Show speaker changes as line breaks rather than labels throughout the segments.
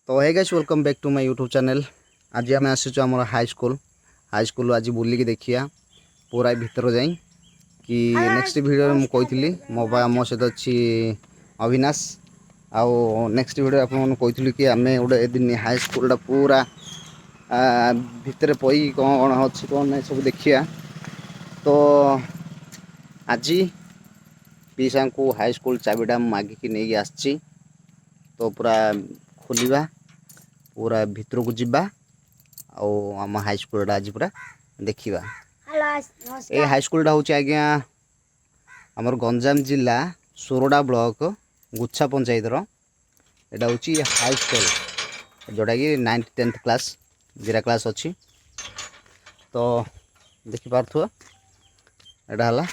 तो hey guys welcome back to my YouTube channel. आज आम आसीचु आम हाई स्कूल आज बुलिकी देखिया पूरा भीतर जाई कि नेक्स्ट वीडियो में कही मो सहित अच्छी अविनाश आउ नेक्स्ट वीडियो आपड़ी कि आम गोटे दिन हाई स्कूल पूरा भितर पई कौन कौन अच्छी कौन ना सब देखिया। तो आज पीसा को हाई स्कूल चाबिटा मागिकी नहीं आसी तो पूरा खोलिबा पूरा भितर को जीवा आम हाई स्कूल आज पूरा देखा। ये हाई स्कूल हूँ आज्ञा आमर गंजाम जिला सोरडा ब्लॉक गुच्छा पंचायत यहाँ हूँ हाई स्कूल जोटा कि 9th 10th क्लास जीरा क्लास अच्छी। तो देखिपु यहाँ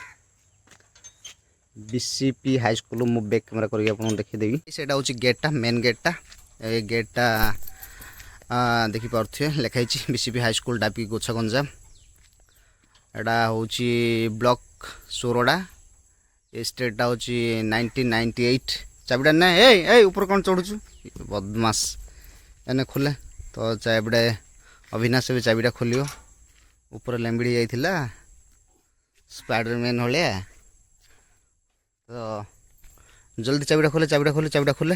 बीसीपी हाई स्कूल मु बैक कैमेरा करके देखीदेवी। से हूँ गेटा मेन गेटा गेटा देखिपे लिखाई बीसीपी हाई स्कूल डापी गोछा गंजाम। यहाँ हूँ ब्लॉक सोरडा स्टेटा हूँ 1998 चाबिटा ना ए ऊपर कौन चढ़ुचु बदमाश एने खोले। तो चाबिटा अविनाश भी चाबिटा खोल ऊपर लेंबिड़ी जाइथिला स्पाइडरमैन भाया। तो जल्दी चाबिटा खोले चाबिटा खोले चाबिटा खोले।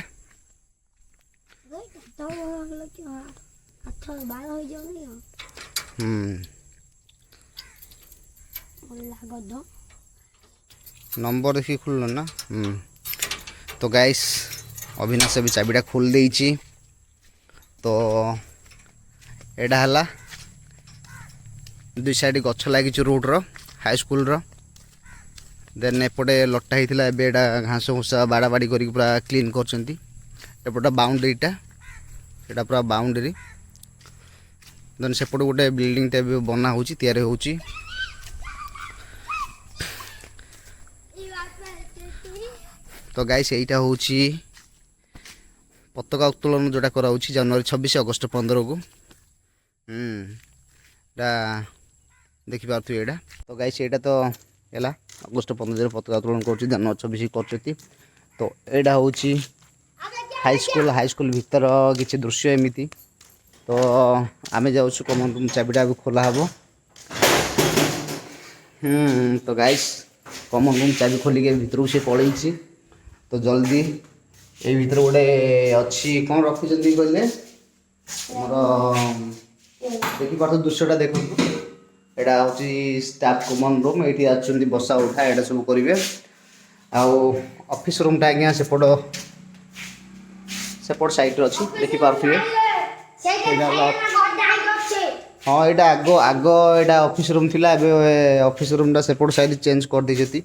नंबर देखिए खुल ना। तो गाइस अविनाश भी चाबिटा खोल देइची। तो एडा हला दुई साइड गछ लगी रोड रो हाई स्कूल रो। देन एपटे लटा होता है घास घुसा बाड़ा बाड़ी कर पूरा क्लीन कर बाउंड्रीटा यहाँ पूरा बाउंड्री। देन सेपटे गोटे बिल्डिंग बना हो तैयारी हो। तो गाइस यहाँ हूँ पताका उत्तोलन जोटा करा जनवरी 26 अगस्त 15 को देखिपे यहाँ। तो गाइस यहाँ तो है अगस्त 15 पताका उत्तोलन कर जनवरी 26 कर। तो यहाँ हूँ हाई स्कूल भीतर किसी दृश्य एमती। तो आम जाऊँ कमन रूम चाबिटा भी खोला हम। तो गाइस कमन रूम चाबी खोलिक भीतर से पलैसी। तो जल्दी ये भीतर गोटे अच्छी कौन रखुच्च कहले देखिपार दृश्यटा देखो। यहाँ हूँ स्टाफ कमन रूम ये आछुंती बसा उठा यहाँ सब करेंगे। आउ ऑफिस रूमटा आज्ञा सेपट साइड अच्छी देखिपे। हाँ यहाँ आग आग यहाँ ऑफिस रूम थिला एबे ऑफिस रूमटा सेपट साइड चेंज कर देती।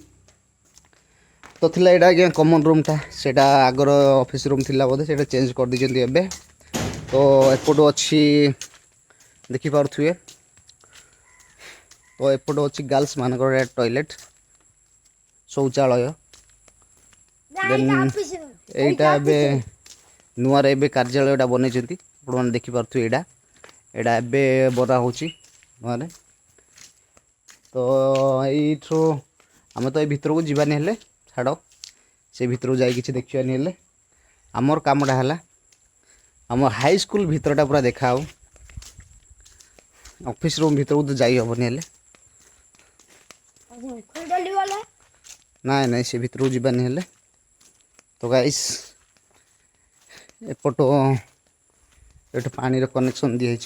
तो थिला यहाँ आज्ञा कमन रूमटा सेटा आगर ऑफिस रूम थिला बोधे सेटा चेंज कर देते एबे। तो एपट अच्छी देखिपे। तो एपट अच्छी गर्ल्स मानकर टॉयलेट शौचालय। देन यहाँ नुआ रे कार्यालयटा बन मैंने देखिपे। यहाँ यहाँ एवं बना हो नुआ। तो यू आम तो ये भीतर को जीवानी हेले छाड़ से भीतर को जाई देखवानी हेले आमर कामटा है आम हाई स्कूल भीतरटा पूरा देखा हो। ऑफिस रूम भीतर को तो जाई हेनी हेले ना से भीतर को जीवानी हेले। तो गाइस एपट ये पानी कनेक्शन दिखाई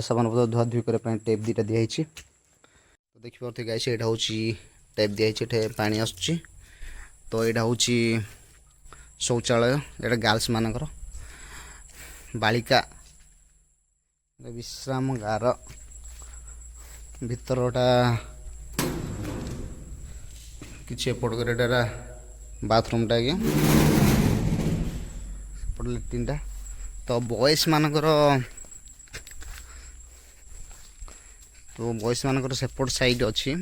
सामान पत्र धुआ धुई करने टेप दुटा दिखाई। तो देखिए गाइस यहाँ हूँ टेप दिखाई पानी आसुची। तो यहाँ हूँ शौचालय यहाँ गर्ल्स मानकर बालिका विश्राम गार भीतरटा किसी एपट कर बाथरूमटा आज्ञा लैट्रिनटा। तो बॉयज मानकर सेपट साइड अच्छी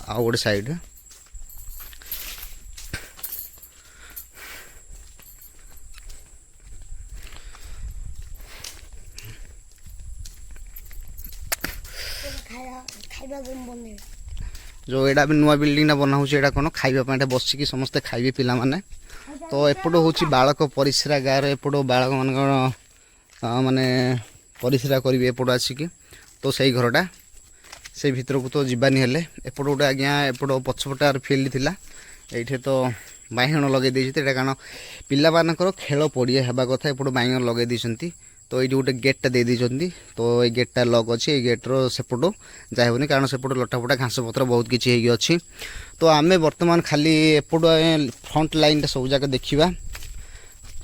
आउ गोटे साइड। जो यहाँ भी नुआ बिल्डिंगटा बना हो कौन खाइबा बसिकी समस्ते खाइबे पिला माने। तो एपट हूँ बालक परिश्रा गाँव एपट बालक मान माने परिश्रा करेंगे एपट आसिक तो से घरटा से भर को तो जीवानी हेले एपट गोटे आज्ञा एपट पछपटार फिल्ड थिला ये तो बैगण लगे देते कारण पिला मानकर खेल पड़िया हवा कथा एपट बैगण लगे देती तो ये गोटे गेटा दे देते तो ये गेटा लक अच्छी ये गेट्र सेपट जाए कारण सेपट लटाफटा घास पत्र बहुत किसी अच्छी तो आम बर्तमान खाली एपट फ्रंट लाइन सब जाक देखा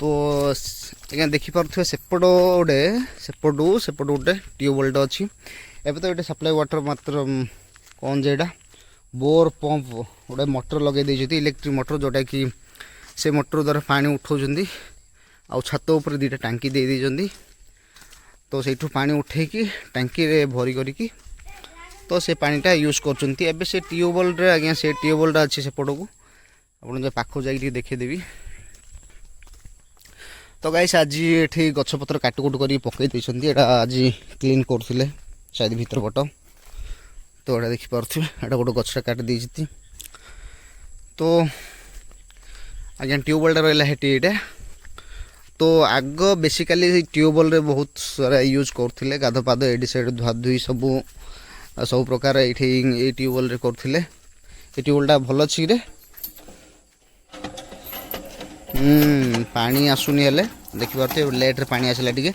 तो आज्ञा देखिपे सेपट गोटे सेपट गोटे ट्यूबवेलटे अच्छी एवं तो ये सप्लाई वाटर मात्र कौन जेटा बोर पंप गोटे मोटर लगे देते इलेक्ट्रिक मोटर जोटा कि से मोटर द्वारा पानी उठाऊँ आउ छात उपर दुटा टांकी दे देते तो से पानी उठेकी टांकी रे भरी करी तो से पानीटा यूज कर से ट्यूबवेल रे आज्ञा से ट्यूबवेलटा अच्छी सेपट को आप पाख जाकि देखेदेवी तो गाइस आज ये गछपत्र काटकुट कर पकई आज क्लीन करते शायद भीतर पट तो ये देखिपे एटा गोटे गछटा काट देती तो आज्ञा ट्यूबवेलटा रहा है तो आग बेसिकाली ट्यूबवेल रे बहुत सारा यूज करते गाधपाद एडी साइड धुआधुई सब प्रकार ये ट्यूबवेल रे करते ये ट्यूबवेलटा भल अच्छी रे पानी आसुनी हेले देखिपे लेट रे पानी आसला टिके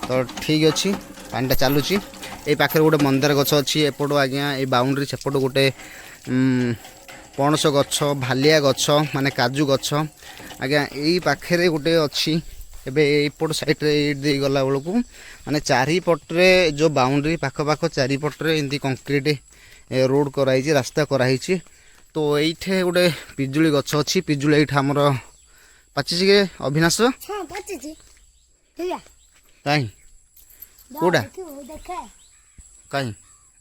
तो ठीक अच्छी पानीटा चलुची ये पाखे गोटे मंदार गछ अच्छी एपट आज्ञा ये बाउंड्री सेपट गोटे पणस गछ भालिया गछ माने काजू गछ आज्ञा यही पाखे गोटे अच्छी एबे एपट साइड रे गला बेलू माने चारिपटे जो बाउंड्री पाख चारिपटे एमती कंक्रीट रोड कराई रास्ता कराई तो ये गोटे पिजुली गछ अच्छी पिजुली ये आमर पाची के अविनाश कहीं कौटा कहीं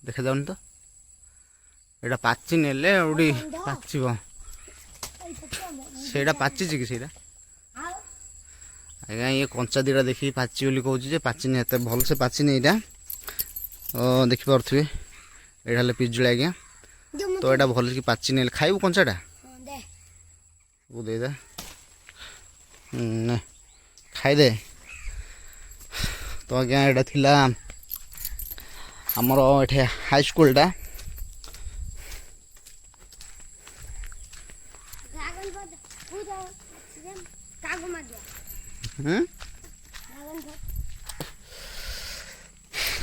देखा जाऊन तो एटा पाची नेले उडी पाचीबो सेटा पाची कि सेटा आज्ञा ये कंचा दीटा देखी पाची बोली कहूँ जे पाची नहीं एत भल से पाची नहीं यहाँ देखिपे ये पिजुली आज्ञा तो यहाँ भल कि पाची नहीं खाइबू कंचाटा वो दे दे खाईदे तो आज्ञा यहाँ थिला आमर ये हाई स्कूलटा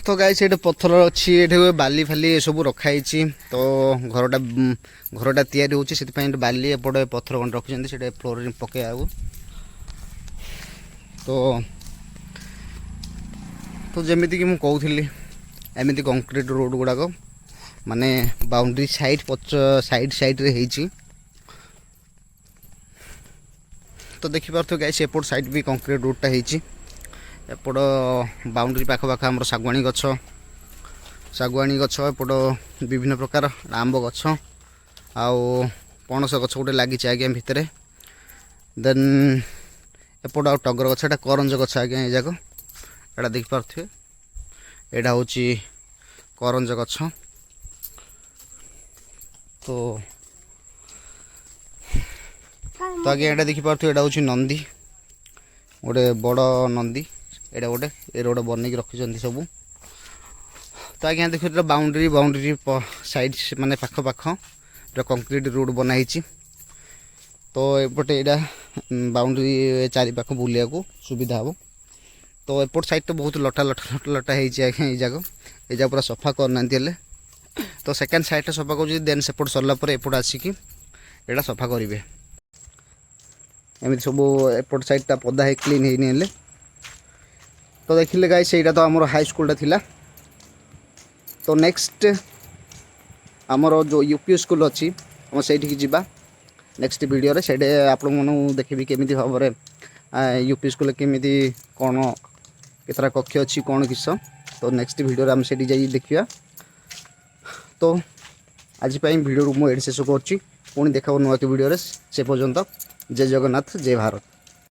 तो गाइस ये पत्थर अच्छी ये बाली फाली सब रखाई तो घरटा तैयारी होची से बाली एपटे पत्थर खंड रखी फ्लोर पके तो जमीती कि कहूली एमती कंक्रीट रोड गुड़ाक माने बाउंड्री साइड साइड रे हेची तो देखिपे गाइस एपट साइड भी कंक्रीट रोडटा हेची एपट बाउंड्री पाख आमर शागुआणी गछ एपट विभिन्न प्रकार आंब गछ आउ पणस गछ गोटे लगी आज्ञा भितर देन एपट आ टगर गछ एटा करंज गछ आज्ञा ये जाक एटा देखिपे एटा हूँ करंज गछ तो आज्ञा एटा देखिपे एटा हूँ नंदी गोटे बड़ नंदी एटा गोटे ये गोटे बनईक रखी सब तो आज्ञा देखिए बाउंड्री साइड माने पाख कंक्रीट रोड बनाई तो एपटे यहाँ बाउंड्री चारि पाख बुलिया को सुविधा हम तो एपट साइड तो बहुत लटा आज्ञा ये जाक पूरा सफा करना तो सेकेंड साइड सफा कर देन सेपट सरला एपट आसिक एटा सफा करेंगे एमती सब एपट साइडटा पदा है क्लीन है तो देखिले गाइस ସେଇଟା तो आमर हाई स्कूलटा थिला तो नेक्स्ट आमर जो यूपी स्कूल अच्छी हम से जावा नेक्स्ट वीडियो से आप देखी केमी भाव में यूपी स्कूल केमी कौन केतरा कक्ष अच्छी कौन किस तो नेक्स्ट वीडियो आम से देखा तो आज वीडियो मुझे शेष कर पुणी देखा नुआ वीडियो से पर्यंत जय जगन्नाथ जय भारत।